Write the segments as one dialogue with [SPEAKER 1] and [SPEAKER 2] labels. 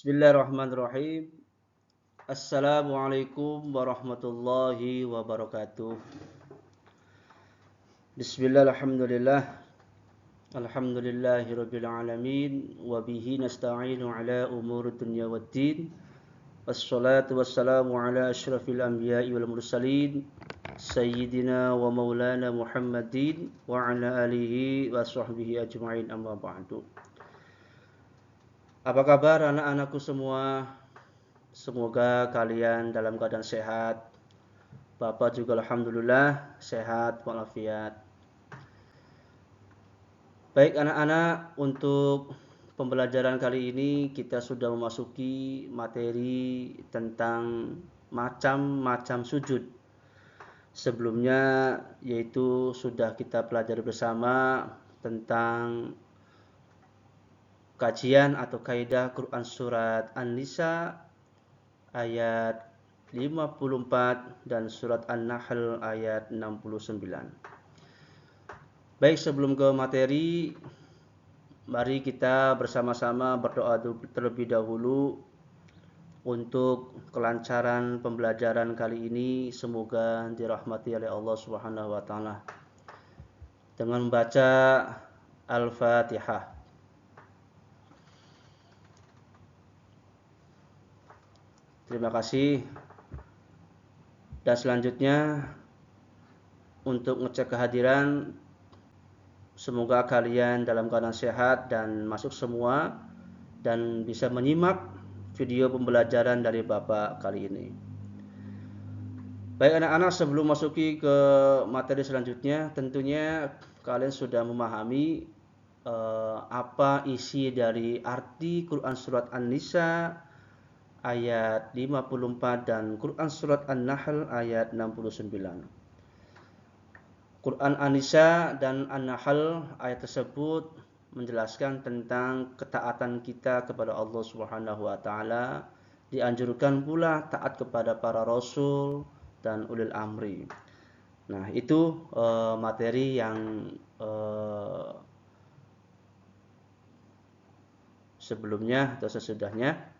[SPEAKER 1] Bismillahirrahmanirrahim. Assalamualaikum warahmatullahi wabarakatuh. Bismillah, alhamdulillahirabbil alamin wa bihi nasta'inu ala umuri dunya waddin. Wassalatu wassalamu ala asyrafil anbiya'i wal mursalin sayyidina wa maulana Muhammadin wa ala alihi wa sahbihi ajma'in, amma ba'du. Apa kabar anak-anakku semua? Semoga kalian dalam keadaan sehat. Bapak juga alhamdulillah sehat walafiat. Baik anak-anak, untuk pembelajaran kali ini kita sudah memasuki materi tentang macam-macam sujud. Sebelumnya yaitu sudah kita pelajari bersama tentang kajian atau kaidah Quran surat An-Nisa ayat 54 dan surat An-Nahl ayat 69. Baik, sebelum ke materi, mari kita bersama-sama berdoa terlebih dahulu untuk kelancaran pembelajaran kali ini. Semoga dirahmati oleh Allah Subhanahu wa taala. Dengan membaca Al-Fatihah. Terima kasih. Dan selanjutnya untuk ngecek kehadiran, semoga kalian dalam keadaan sehat dan masuk semua dan bisa menyimak video pembelajaran dari Bapak kali ini. Baik anak-anak, sebelum masuki ke materi selanjutnya, tentunya kalian sudah memahami apa isi dari arti Quran surat An-Nisa ayat 54 dan Quran surat An-Nahl ayat 69. Quran An-Nisa dan An-Nahl ayat tersebut menjelaskan tentang ketaatan kita kepada Allah Subhanahu wa taala. Dianjurkan pula taat kepada para rasul dan ulil amri. Nah, itu materi yang sebelumnya atau sesudahnya.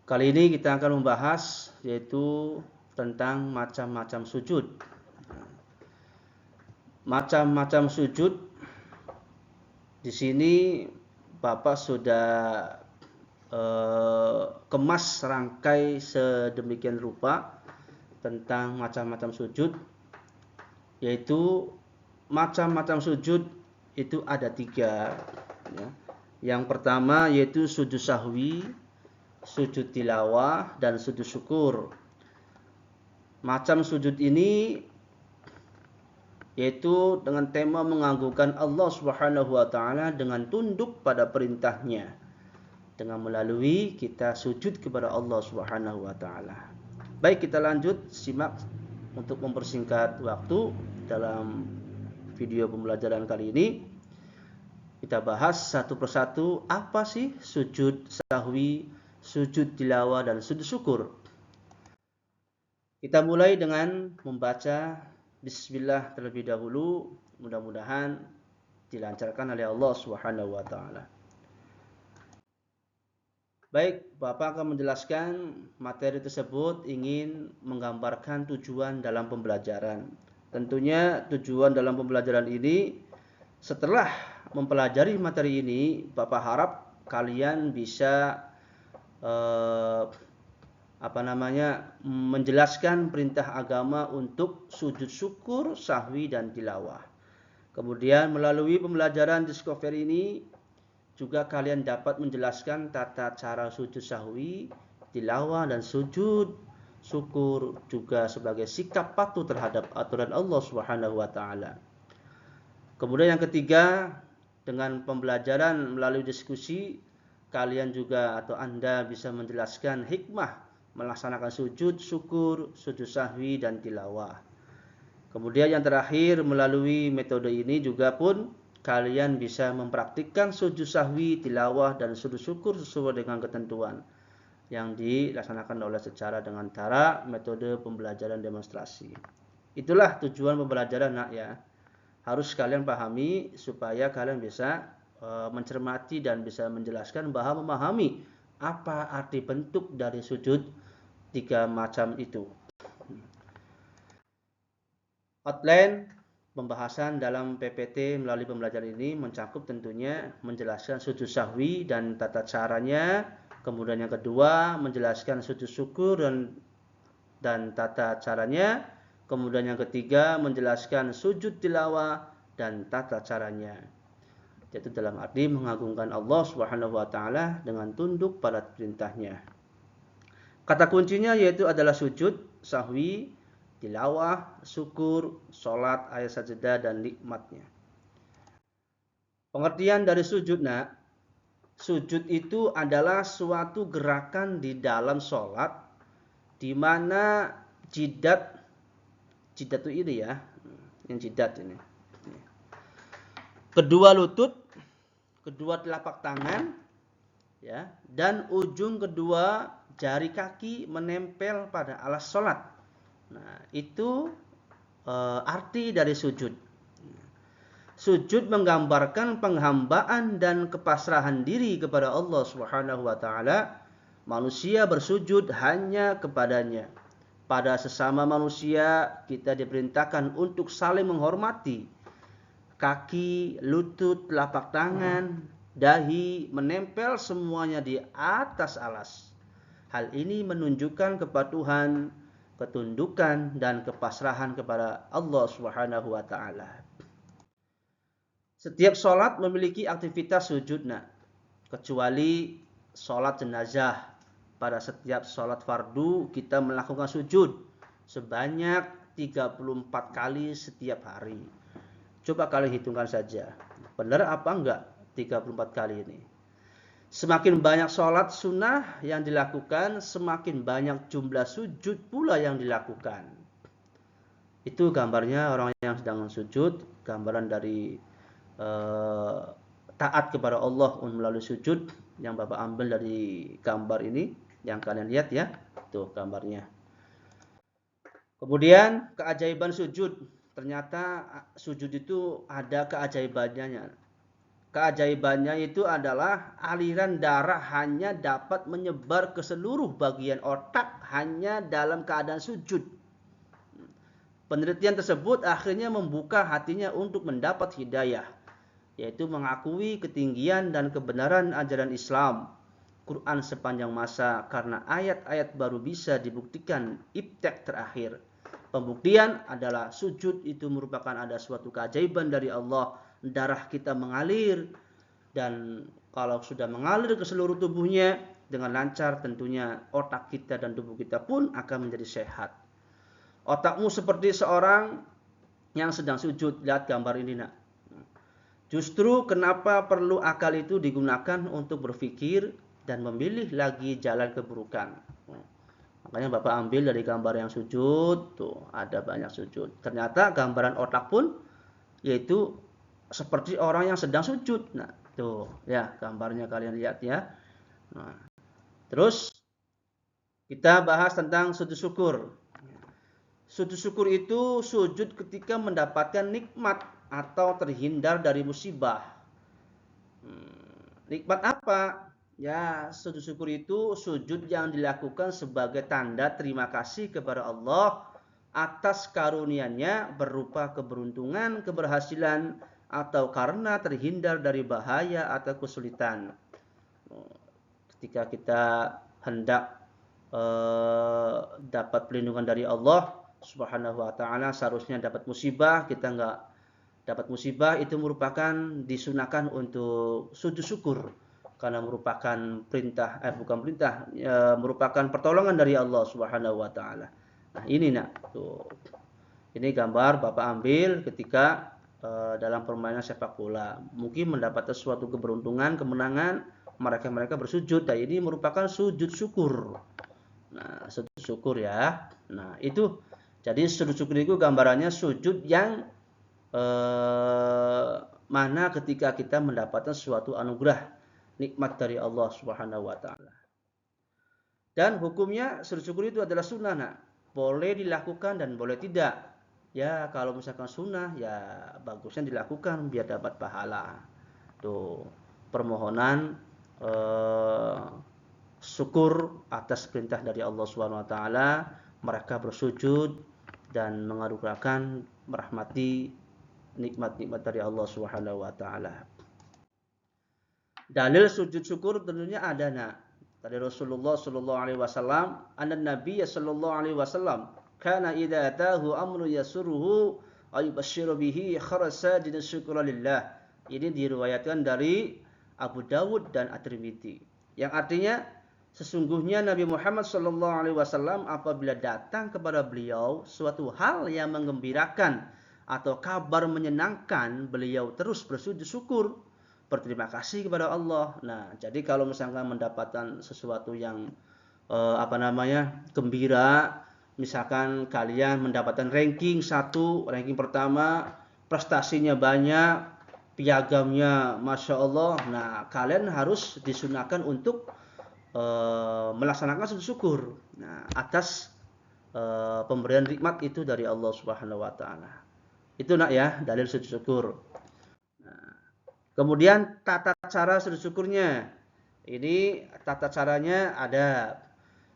[SPEAKER 1] Kali ini kita akan membahas yaitu tentang macam-macam sujud. Macam-macam sujud di sini Bapak sudah kemas rangkai sedemikian rupa tentang macam-macam sujud, yaitu macam-macam sujud itu ada 3. Ya. Yang pertama yaitu sujud sahwi, sujud tilawah, dan sujud syukur. Macam sujud ini yaitu dengan tema mengagunkan Allah Subhanahu wa taala dengan tunduk pada perintahnya, dengan melalui kita sujud kepada Allah Subhanahu wa taala. Baik, kita lanjut simak untuk mempersingkat waktu dalam video pembelajaran kali ini. Kita bahas satu persatu apa sih sujud sahwi, sujud tilawah, dan sujud syukur. Kita mulai dengan membaca Bismillah terlebih dahulu. Mudah-mudahan dilancarkan oleh Allah Subhanahu wa taala. Baik, Bapak akan menjelaskan materi tersebut ingin menggambarkan tujuan dalam pembelajaran. Tentunya tujuan dalam pembelajaran ini, setelah mempelajari materi ini, Bapak harap kalian bisa menjelaskan perintah agama untuk sujud syukur, sahwi, dan tilawah. Kemudian melalui pembelajaran Discovery ini juga kalian dapat menjelaskan tata cara sujud sahwi, tilawah, dan sujud syukur juga sebagai sikap patuh terhadap aturan Allah Subhanahu wa taala. Kemudian yang ketiga, dengan pembelajaran melalui diskusi, kalian juga atau Anda bisa menjelaskan hikmah melaksanakan sujud syukur, sujud sahwi, dan tilawah. Kemudian yang terakhir, melalui metode ini juga pun kalian bisa mempraktikkan sujud sahwi, tilawah, dan sujud syukur sesuai dengan ketentuan yang dilaksanakan oleh secara dengan cara metode pembelajaran demonstrasi. Itulah tujuan pembelajaran, nak ya. Harus kalian pahami supaya kalian bisa mencermati dan bisa menjelaskan bahwa memahami apa arti bentuk dari sujud tiga macam itu. Outline pembahasan dalam PPT melalui pembelajaran ini mencakup tentunya menjelaskan sujud sahwi dan tata caranya, kemudian yang kedua menjelaskan sujud syukur dan tata caranya, kemudian yang ketiga menjelaskan sujud tilawah dan tata caranya. Yaitu dalam arti mengagungkan Allah Subhanahu wa taala dengan tunduk pada perintahnya. Kata kuncinya yaitu adalah sujud, sahwi, tilawah, syukur, sholat, ayat sajadah, dan nikmatnya. Pengertian dari sujud, sujud itu adalah suatu gerakan di dalam sholat, di mana jidat itu ini ya, yang jidat ini. Kedua lutut, kedua telapak tangan, ya, dan ujung kedua jari kaki menempel pada alas sholat. Nah, itu arti dari sujud. Sujud menggambarkan penghambaan dan kepasrahan diri kepada Allah Subhanahu wa taala. Manusia bersujud hanya kepadanya. Pada sesama manusia kita diperintahkan untuk saling menghormati. Kaki, lutut, telapak tangan, dahi menempel semuanya di atas alas. Hal ini menunjukkan kepatuhan, ketundukan, dan kepasrahan kepada Allah Subhanahu wa taala. Setiap sholat memiliki aktivitas sujud, kecuali sholat jenazah. Pada setiap sholat fardu kita melakukan sujud sebanyak 34 kali setiap hari. Coba kalian hitungkan saja. Benar apa enggak 34 kali ini? Semakin banyak sholat sunnah yang dilakukan, semakin banyak jumlah sujud pula yang dilakukan. Itu gambarnya orang yang sedang sujud, gambaran dari taat kepada Allah melalui sujud yang Bapak ambil dari gambar ini yang kalian lihat ya, tuh gambarnya. Kemudian keajaiban sujud, ternyata sujud itu ada keajaibannya. Keajaibannya itu adalah aliran darah hanya dapat menyebar ke seluruh bagian otak hanya dalam keadaan sujud. Penelitian tersebut akhirnya membuka hatinya untuk mendapat hidayah, yaitu mengakui ketinggian dan kebenaran ajaran Islam, Quran sepanjang masa, karena ayat-ayat baru bisa dibuktikan ibtek terakhir. Pembuktian adalah sujud itu merupakan ada suatu keajaiban dari Allah. Darah kita mengalir, dan kalau sudah mengalir ke seluruh tubuhnya dengan lancar, tentunya otak kita dan tubuh kita pun akan menjadi sehat. Otakmu seperti seorang yang sedang sujud. Lihat gambar ini, Justru kenapa perlu akal itu digunakan untuk berpikir dan memilih lagi jalan keburukan. Makanya Bapak ambil dari gambar yang sujud, tuh ada banyak sujud. Ternyata gambaran otak pun yaitu seperti orang yang sedang sujud. Nah, tuh ya gambarnya kalian lihat ya. Nah, terus kita bahas tentang sujud syukur. Sujud syukur itu sujud ketika mendapatkan nikmat atau terhindar dari musibah. Nikmat apa? Ya, sujud syukur itu sujud yang dilakukan sebagai tanda terima kasih kepada Allah atas karunia-Nya berupa keberuntungan, keberhasilan, atau karena terhindar dari bahaya atau kesulitan. Ketika kita hendak dapat perlindungan dari Allah Subhanahu wa taala, seharusnya dapat musibah, kita enggak dapat musibah, itu merupakan disunahkan untuk sujud syukur karena merupakan merupakan pertolongan dari Allah Subhanahu wa taala. Nah, ini tuh. Ini gambar Bapak ambil ketika dalam permainan sepak bola. Mungkin mendapatkan suatu keberuntungan, kemenangan, mereka bersujud. Dan ini merupakan sujud syukur. Nah, sujud syukur ya. Nah, itu jadi sujud syukur itu gambarannya sujud yang mana ketika kita mendapatkan suatu anugerah nikmat dari Allah Subhanahu wa taala. Dan hukumnya sujud syukur itu adalah sunnah, boleh dilakukan dan boleh tidak. Ya, kalau misalkan sunnah ya bagusnya dilakukan biar dapat pahala. Tuh, permohonan syukur atas perintah dari Allah Subhanahu wa taala, mereka bersujud dan mengadukan merahmati nikmat-nikmat dari Allah Subhanahu wa taala. Dalil sujud syukur tentunya ada dari Rasulullah sallallahu alaihi wasallam, Nabi sallallahu alaihi wasallam kana idza atahu amru yasurruhu ay basyiru bihi kharaja sajidan syukran lillah. Ini diriwayatkan dari Abu Dawud dan At-Tirmidzi. Yang artinya sesungguhnya Nabi Muhammad sallallahu alaihi wasallam apabila datang kepada beliau suatu hal yang menggembirakan atau kabar menyenangkan, beliau terus bersujud syukur, berterima kasih kepada Allah. Nah, jadi kalau misalkan mendapatkan sesuatu yang gembira, misalkan kalian mendapatkan ranking 1, ranking pertama, prestasinya banyak, piagamnya Masya Allah, nah kalian harus disunahkan untuk melaksanakan sujud syukur atas pemberian nikmat itu dari Allah Subhanahu wa taala. Itu ya, dalil sujud syukur. Kemudian tata cara sujud syukurnya. Ini tata caranya ada.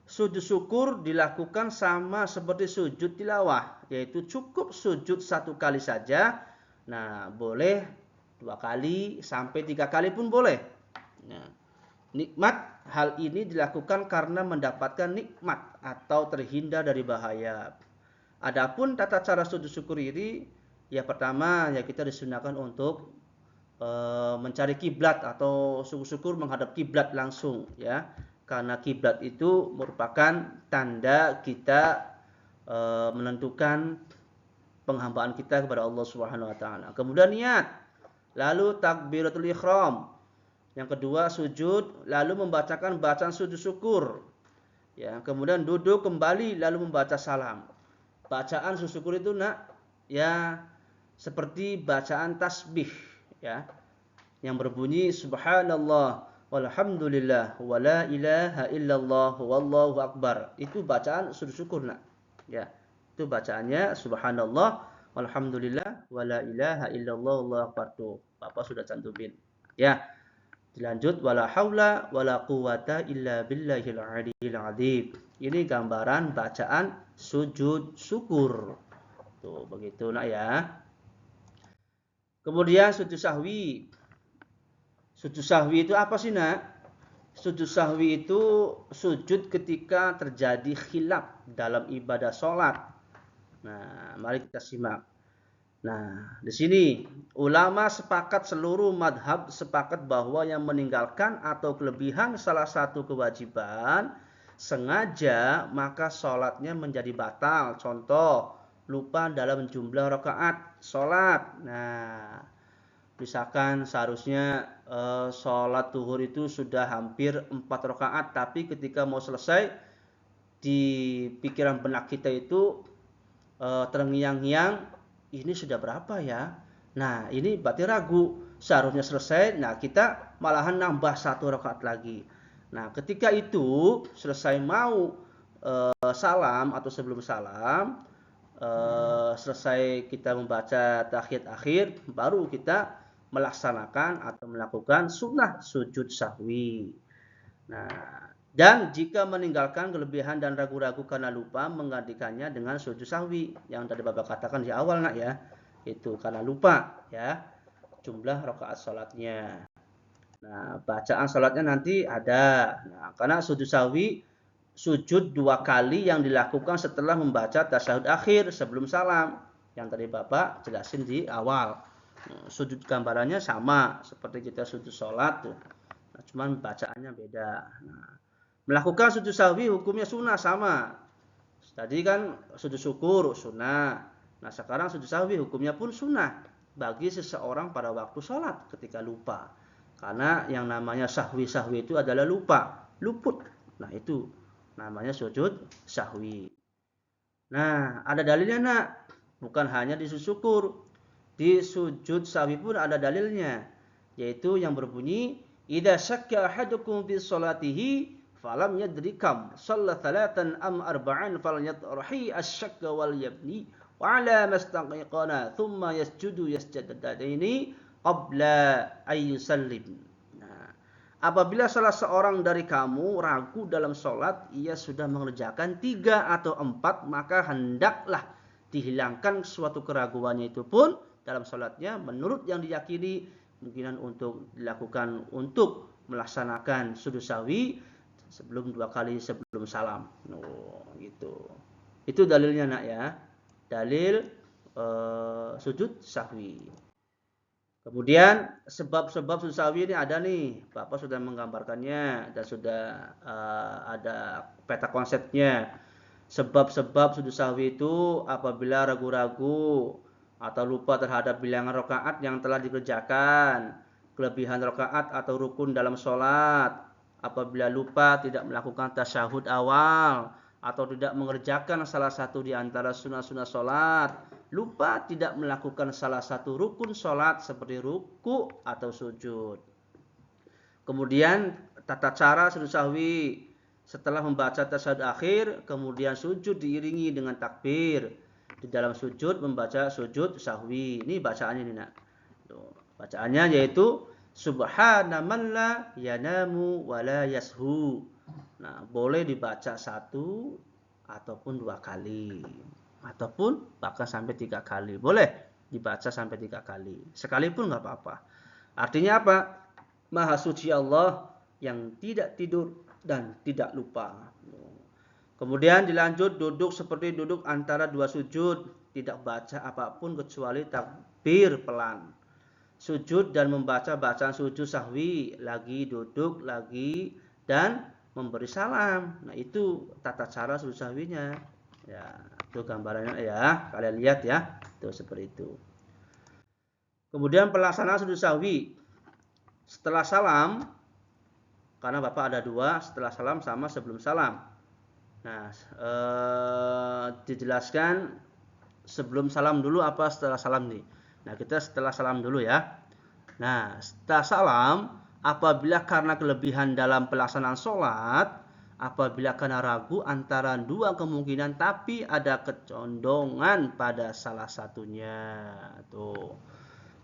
[SPEAKER 1] Sujud syukur dilakukan sama seperti sujud tilawah, yaitu cukup sujud 1 kali saja. Nah, boleh 2 kali sampai 3 kali pun boleh. Nah, nikmat hal ini dilakukan karena mendapatkan nikmat atau terhindar dari bahaya. Adapun tata cara sujud syukur ini, ya pertama ya kita disunahkan untuk mencari kiblat atau syukur menghadap kiblat langsung ya, karena kiblat itu merupakan tanda kita menentukan penghambaan kita kepada Allah Subhanahu wa taala. Kemudian niat, lalu takbiratul ihram. Yang kedua sujud, lalu membacakan bacaan sujud syukur. Ya, kemudian duduk kembali lalu membaca salam. Bacaan sujud syukur itu ya seperti bacaan tasbih ya, yang berbunyi subhanallah walhamdulillah wala ilaha illallah wallahu akbar. Itu bacaan sujud syukur ya. Itu bacaannya subhanallah walhamdulillah wala ilaha illallah wallahu akbar. Tuh, Bapak sudah cantumin. Ya. Dilanjut wala haula wala quwata illa billahil aliyil azim. Ini gambaran bacaan sujud syukur. Tuh, begitu ya. Kemudian sujud sahwi. Sujud sahwi itu apa sih Sujud sahwi itu sujud ketika terjadi khilaf dalam ibadah sholat. Nah, mari kita simak. Nah, di sini ulama sepakat, seluruh madhab sepakat bahwa yang meninggalkan atau kelebihan salah satu kewajiban sengaja maka sholatnya menjadi batal. Contoh, lupa dalam jumlah rakaat sholat. Nah, misalkan seharusnya sholat zuhur itu sudah hampir 4 rakaat, tapi ketika mau selesai di pikiran benak kita itu terngiang-ngiang, ini sudah berapa ya? Nah, ini berarti ragu. Seharusnya selesai, nah kita malahan nambah 1 rakaat lagi. Nah, ketika itu selesai mau salam atau sebelum salam, selesai kita membaca tahiyat akhir, baru kita melaksanakan atau melakukan sunnah sujud sahwi. Nah, dan jika meninggalkan kelebihan dan ragu-ragu karena lupa, menggantikannya dengan sujud sahwi yang tadi Bapak katakan di awal ya, itu karena lupa ya jumlah rakaat salatnya. Nah, bacaan salatnya nanti ada. Nah, karena sujud sahwi sujud 2 kali yang dilakukan setelah membaca tasyahud akhir sebelum salam yang tadi Bapak jelasin di awal. Nah, sujud gambarannya sama seperti kita sujud salat tuh. Nah, cuman bacaannya beda. Nah, melakukan sujud sahwi hukumnya sunnah sama. Tadi kan sujud syukur sunnah. Nah, sekarang sujud sahwi hukumnya pun sunnah bagi seseorang pada waktu sholat ketika lupa. Karena yang namanya sahwi-sahwi itu adalah lupa, luput. Nah, itu namanya sujud sahwi. Nah, ada dalilnya bukan hanya di sujud syukur. Di sujud sahwi pun ada dalilnya, yaitu yang berbunyi idza syakka ahadukum fi sholatihi falam yadri kam shalla thalathan am arba'an falyatrahi asy-syakka wal yabni wa ala mastaqiqana thumma yasjudu yasjadataini qabla ayyusallim. Nah, apabila salah seorang dari kamu ragu dalam sholat, ia sudah mengerjakan 3 atau 4, maka hendaklah dihilangkan suatu keraguannya itu pun dalam sholatnya menurut yang diyakini kemungkinan untuk dilakukan untuk melaksanakan sujud sahwi sebelum 2 kali sebelum salam. Gitu. Itu dalilnya nak ya. Dalil sujud sahwi. Kemudian sebab-sebab sujud sahwi ini ada nih, Bapak sudah menggambarkannya dan sudah ada peta konsepnya. Sebab-sebab sujud sahwi itu apabila ragu-ragu atau lupa terhadap bilangan rakaat yang telah dikerjakan, kelebihan rakaat atau rukun dalam sholat, apabila lupa tidak melakukan tasyahud awal, atau tidak mengerjakan salah satu di antara sunah-sunah sholat, lupa tidak melakukan salah satu rukun sholat seperti ruku atau sujud. Kemudian tata cara sujud sahwi, setelah membaca tasyahud akhir, kemudian sujud diiringi dengan takbir. Di dalam sujud membaca sujud sahwi. Ini bacaannya nih nak. Bacaannya yaitu subhana man la yanamu wa la yashu. Nah, boleh dibaca 1 ataupun 2 kali. Ataupun bahkan sampai 3 kali. Boleh dibaca sampai 3 kali. Sekalipun nggak apa-apa. Artinya apa? Maha suci Allah yang tidak tidur dan tidak lupa. Kemudian dilanjut duduk seperti duduk antara 2 sujud. Tidak baca apapun kecuali takbir pelan. Sujud dan membaca bacaan sujud sahwi. Lagi duduk, lagi dan memberi salam. Nah itu tata cara sujud sahwinya. Ya, itu gambarannya ya. Kalian lihat ya. Itu seperti itu. Kemudian pelaksanaan sujud sahwi. Setelah salam, karena Bapak ada 2, setelah salam sama sebelum salam. Nah, dijelaskan sebelum salam dulu apa setelah salam nih. Nah, kita setelah salam dulu ya. Nah, setelah salam, apabila karena kelebihan dalam pelaksanaan sholat, apabila karena ragu antara 2 kemungkinan, tapi ada kecondongan pada salah satunya. Tuh.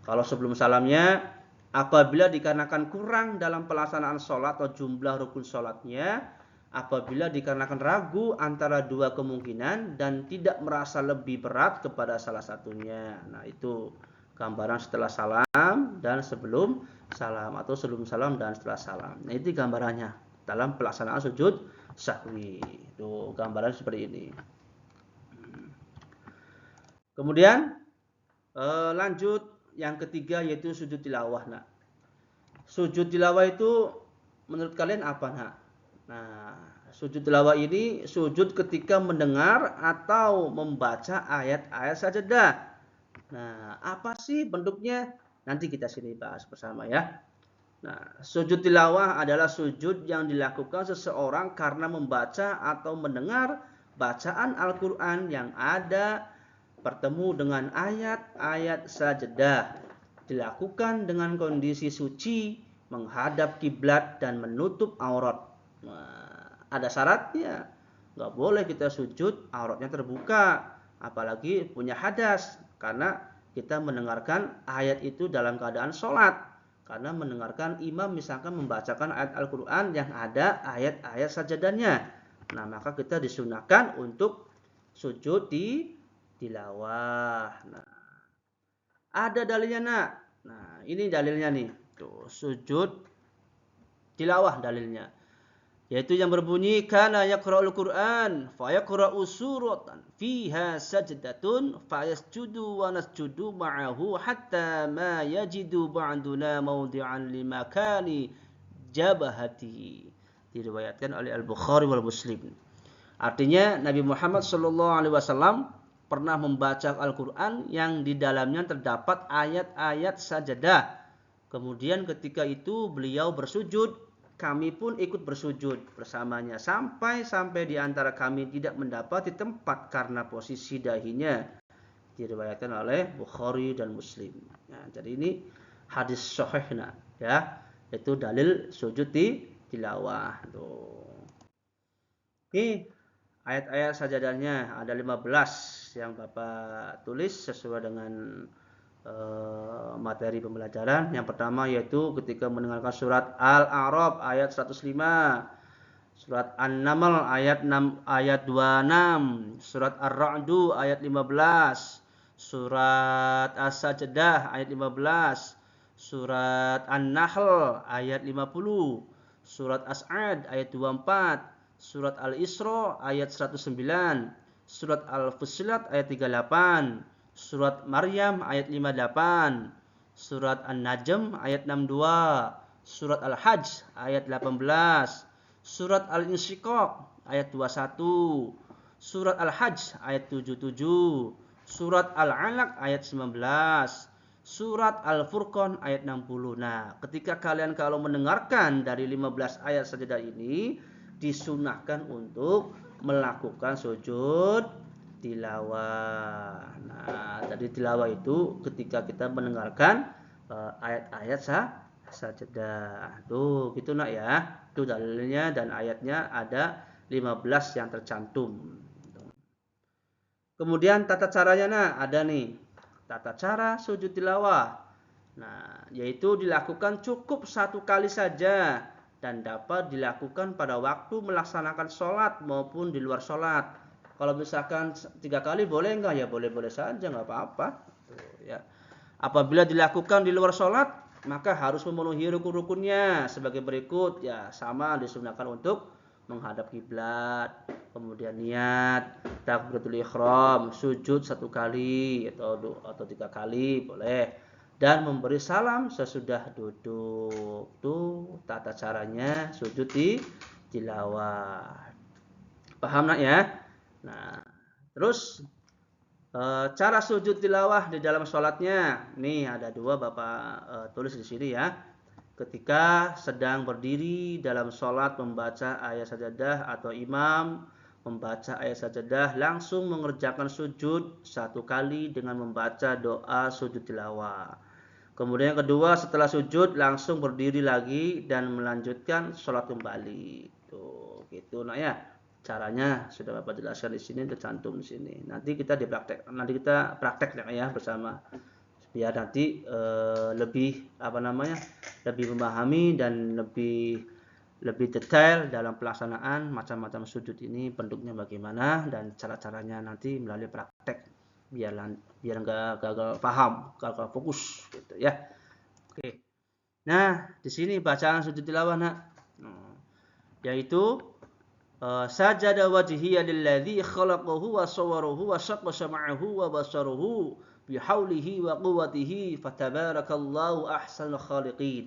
[SPEAKER 1] Kalau sebelum salamnya, apabila dikarenakan kurang dalam pelaksanaan sholat atau jumlah rukun sholatnya, apabila dikarenakan ragu antara 2 kemungkinan dan tidak merasa lebih berat kepada salah satunya. Nah, itu gambaran setelah salam dan sebelum salam atau sebelum salam dan setelah salam. Nah, itu gambarannya dalam pelaksanaan sujud sahwi. Itu gambaran seperti ini. Kemudian lanjut yang ketiga yaitu sujud tilawah. Nah, sujud tilawah itu menurut kalian apa nak? Nah, sujud tilawah ini sujud ketika mendengar atau membaca ayat-ayat sajadah. Nah, apa sih bentuknya? Nanti kita sini bahas bersama ya. Nah, sujud tilawah adalah sujud yang dilakukan seseorang karena membaca atau mendengar bacaan Al-Quran yang ada bertemu dengan ayat-ayat sajadah. Dilakukan dengan kondisi suci, menghadap kiblat dan menutup aurat. Nah, ada syaratnya. Nggak boleh kita sujud auratnya terbuka, apalagi punya hadas, karena kita mendengarkan ayat itu dalam keadaan sholat. Karena mendengarkan imam misalkan membacakan ayat Al-Quran yang ada ayat-ayat sajadahnya. Nah, maka kita disunahkan untuk sujud di tilawah. Nah, ada dalilnya nak. Nah, ini dalilnya nih. Tuh, sujud tilawah dalilnya. Yaitu yang berbunyi kana yaqra'ul Qur'an fa yaqra'u suratan fiha sajdatun fa yasjudu wa nasjudu ma'ahu hatta ma yajidu ba'duna mawdi'an limakani jabahati. Diriwayatkan oleh Al-Bukhari wal Muslim. Artinya Nabi Muhammad SAW pernah membaca Al-Quran yang di dalamnya terdapat ayat-ayat sajadah. Kemudian ketika itu beliau bersujud, kami pun ikut bersujud bersamanya sampai di antara kami tidak mendapati tempat karena posisi dahinya. Diriwayatkan oleh Bukhari dan Muslim. Nah, jadi ini hadis sahih ya, itu dalil sujud di tilawah. Tuh. Ini ayat-ayat sajadahnya ada 15 yang Bapak tulis sesuai dengan materi pembelajaran. Yang pertama yaitu ketika mendengarkan surat Al-A'raf ayat 105, surat An-Naml ayat 26, surat Ar-Ra'du ayat 15, surat As-Sajdah ayat 15, surat An-Nahl ayat 50, surat As'ad ayat 24, surat Al-Isra ayat 109, surat Al-Fussilat ayat 38, surat Maryam ayat 58, surat An-Najm ayat 62, surat Al-Hajj ayat 18, surat Al-Insyiqaq ayat 21, surat Al-Hajj ayat 77, surat Al-Alaq ayat 19, surat Al-Furqan ayat 60. Nah, ketika kalian kalau mendengarkan dari 15 ayat sajadah ini, disunahkan untuk melakukan sujud tilawah. Nah, tadi tilawah itu ketika kita mendengarkan ayat-ayat sajadah. Tuh, gitu nak ya. Itu dalilnya dan ayatnya ada 15 yang tercantum. Kemudian tata caranya nak, ada nih. Tata cara sujud tilawah. Nah, yaitu dilakukan cukup satu kali saja dan dapat dilakukan pada waktu melaksanakan sholat maupun di luar sholat. Kalau misalkan 3 kali boleh enggak? Ya boleh-boleh saja, enggak apa-apa. Ya. Apabila dilakukan di luar sholat, maka harus memenuhi rukun-rukunnya sebagai berikut. Ya, sama disunahkan untuk menghadap kiblat, kemudian niat, takbiratul ihram, sujud 1 kali atau 3 kali boleh. Dan memberi salam sesudah duduk. Tuh tata caranya sujud tilawah. Paham nak ya? Nah, terus cara sujud tilawah di dalam sholatnya. Nih ada 2 Bapak tulis di sini ya. Ketika sedang berdiri dalam sholat membaca ayat sajadah atau imam membaca ayat sajadah, langsung mengerjakan sujud 1 kali dengan membaca doa sujud tilawah. Kemudian yang kedua, setelah sujud langsung berdiri lagi dan melanjutkan sholat kembali. Tuh, gitu nah ya. Caranya sudah Bapak jelaskan di sini, tercantum di sini. Nanti kita praktek ya bersama. Biar nanti lebih lebih memahami dan lebih detail dalam pelaksanaan macam-macam sujud ini, bentuknya bagaimana dan cara-caranya nanti melalui praktek. Biar enggak gagal paham, gagal fokus gitu ya. Oke. Nah, di sini bacaan sujud tilawah nak. Yaitu sajada wajhiya lilladzi khalaqahu wa sawwarahu wa syaqqa sam'ahu wa basaruhu bihaulihi wa quwwatihi fatabarakallahu ahsanul khaliqin.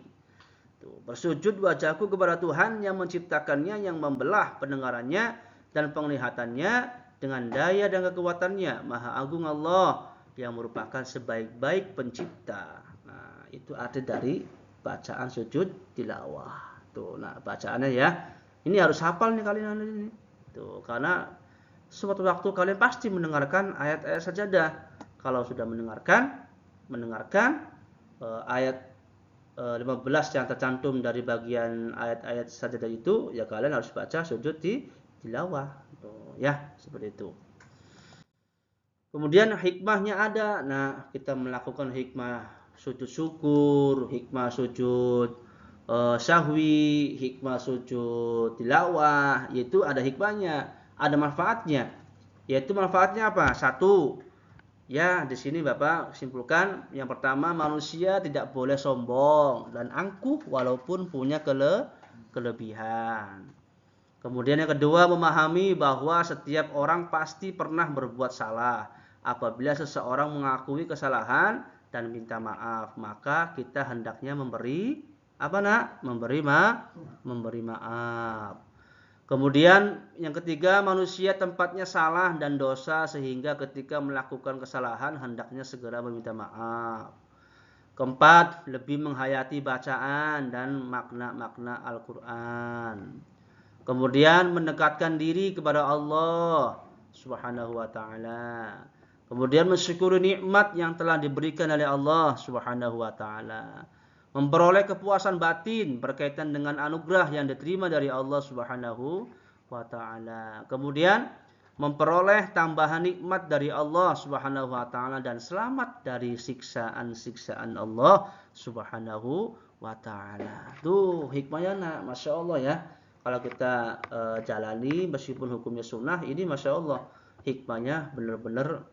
[SPEAKER 1] Bersujud wajahku kepada Tuhan yang menciptakannya, yang membelah pendengarannya dan penglihatannya dengan daya dan kekuatannya. Maha agung Allah yang merupakan sebaik-baik pencipta. Nah, itu arti dari bacaan sujud tilawah. Tuh, nah bacaannya ya. Ini harus hafal nih kalian ini. Tuh, karena suatu waktu kalian pasti mendengarkan ayat-ayat sajadah. Kalau sudah mendengarkan ayat 15 yang tercantum dari bagian ayat-ayat sajadah itu, ya kalian harus baca sujud tilawah. Ya, seperti itu. Kemudian hikmahnya ada. Nah, kita melakukan hikmah sujud syukur, hikmah sujud sahwi, hikmah sujud tilawah, yaitu ada hikmahnya, ada manfaatnya. Yaitu manfaatnya apa? 1. Ya, di sini Bapak simpulkan, yang pertama manusia tidak boleh sombong dan angkuh walaupun punya kelebihan. Kemudian yang kedua, memahami bahwa setiap orang pasti pernah berbuat salah. Apabila seseorang mengakui kesalahan dan minta maaf, maka kita hendaknya memberi maaf. Kemudian yang ketiga, manusia tempatnya salah dan dosa sehingga ketika melakukan kesalahan hendaknya segera meminta maaf. Keempat, lebih menghayati bacaan dan makna-makna Al-Qur'an. Kemudian mendekatkan diri kepada Allah Subhanahu wa taala. Kemudian mensyukuri nikmat yang telah diberikan oleh Allah Subhanahu wa taala. Memperoleh kepuasan batin berkaitan dengan anugerah yang diterima dari Allah Subhanahu wa taala. Kemudian memperoleh tambahan nikmat dari Allah Subhanahu wa taala dan selamat dari siksaan-siksaan Allah Subhanahu wa taala. Tuh hikmahnya nak, Masya Allah ya. Kalau kita jalani meskipun hukumnya sunnah, ini Masya Allah hikmahnya benar-benar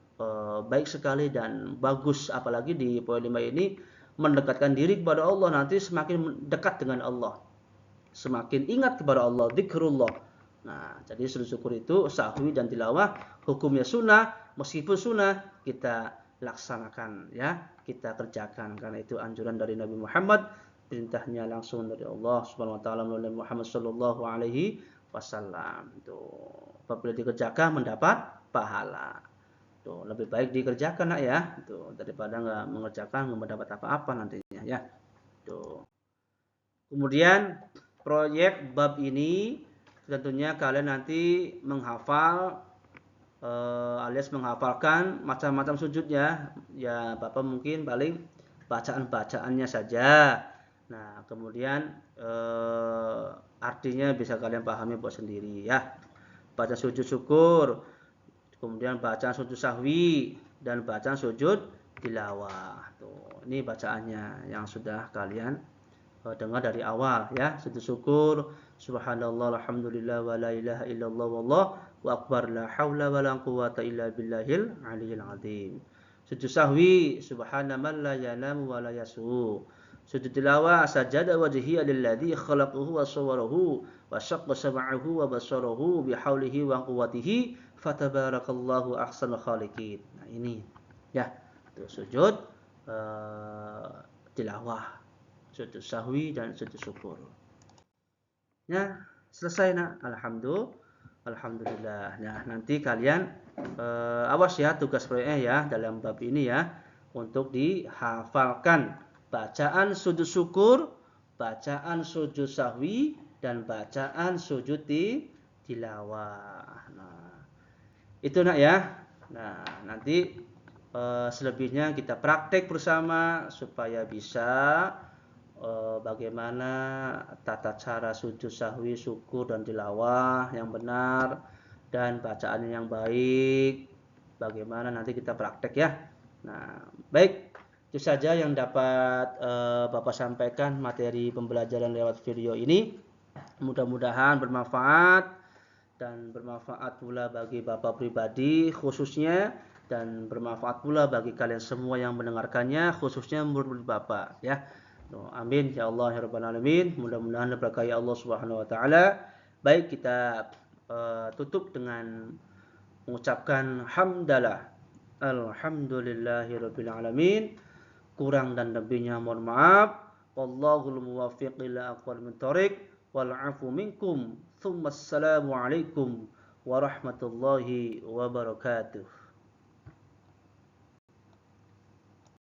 [SPEAKER 1] baik sekali dan bagus. Apalagi di poin 5 ini mendekatkan diri kepada Allah, nanti semakin dekat dengan Allah, semakin ingat kepada Allah, zikrullah. Nah, jadi sujud syukur itu sahwi dan tilawah hukumnya sunnah, meskipun sunnah kita laksanakan ya, kita kerjakan karena itu anjuran dari Nabi Muhammad, perintahnya langsung dari Allah Subhanahu wa taala melalui Muhammad sallallahu alaihi wasallam. Tuh, apabila dikerjakan mendapat pahala. Tuh, lebih baik dikerjakan nak ya, tuh daripada nggak mengerjakan nggak mendapat apa-apa nantinya ya. Tuh. Kemudian proyek bab ini tentunya kalian nanti menghafal alias menghafalkan macam-macam sujud ya. Ya, Bapak mungkin paling bacaan-bacaannya saja. Nah, kemudian artinya bisa kalian pahami buat sendiri ya. Baca sujud syukur, kemudian bacaan sujud sahwi dan bacaan sujud tilawah. Tuh, ini bacaannya yang sudah kalian dengar dari awal ya. Sujud syukur, subhanallah alhamdulillah wa la ilaha illallah wallahu akbar la haula wa la quwata illa billahil aliyil azim. Sujud sahwi, subhana man la yanamu wa la yasu. Sujud tilawah, sajada wajhiya lilladzi khalaqahu wa sawwarahu wa syaqqa sam'ahu wa basarahu bihaulihi wa quwwatihi fatabarakallahu ahsanul khaliqin. Nah, ini ya, itu sujud tilawah, sujud sahwi dan sujud syukur. Ya, selesai nak. Alhamdulillah. Nah, nanti kalian awas ya tugas proyeknya ya dalam bab ini ya, untuk dihafalkan bacaan sujud syukur, bacaan sujud sahwi dan bacaan sujud tilawah. Nah, itu nak ya. Nah, nanti selebihnya kita praktek bersama supaya bisa bagaimana tata cara sujud sahwi, syukur dan tilawah yang benar dan bacaan yang baik. Bagaimana nanti kita praktek ya. Nah, baik, itu saja yang dapat Bapak sampaikan materi pembelajaran lewat video ini. Mudah-mudahan bermanfaat dan bermanfaat pula bagi Bapak pribadi khususnya, dan bermanfaat pula bagi kalian semua yang mendengarkannya, khususnya murid Bapak ya. Amin ya Allah ya rabbal alamin. Mudah-mudahan diberkahi Allah Subhanahu wa taala. Baik, kita tutup dengan mengucapkan hamdalah. Alhamdulillahirabbil alamin. Kurang dan lebihnya mohon maaf. Wallahul muwaffiq ila aqwamit thoriq wal 'afu minkum. Tsumma assalamu alaikum warahmatullahi wabarakatuh.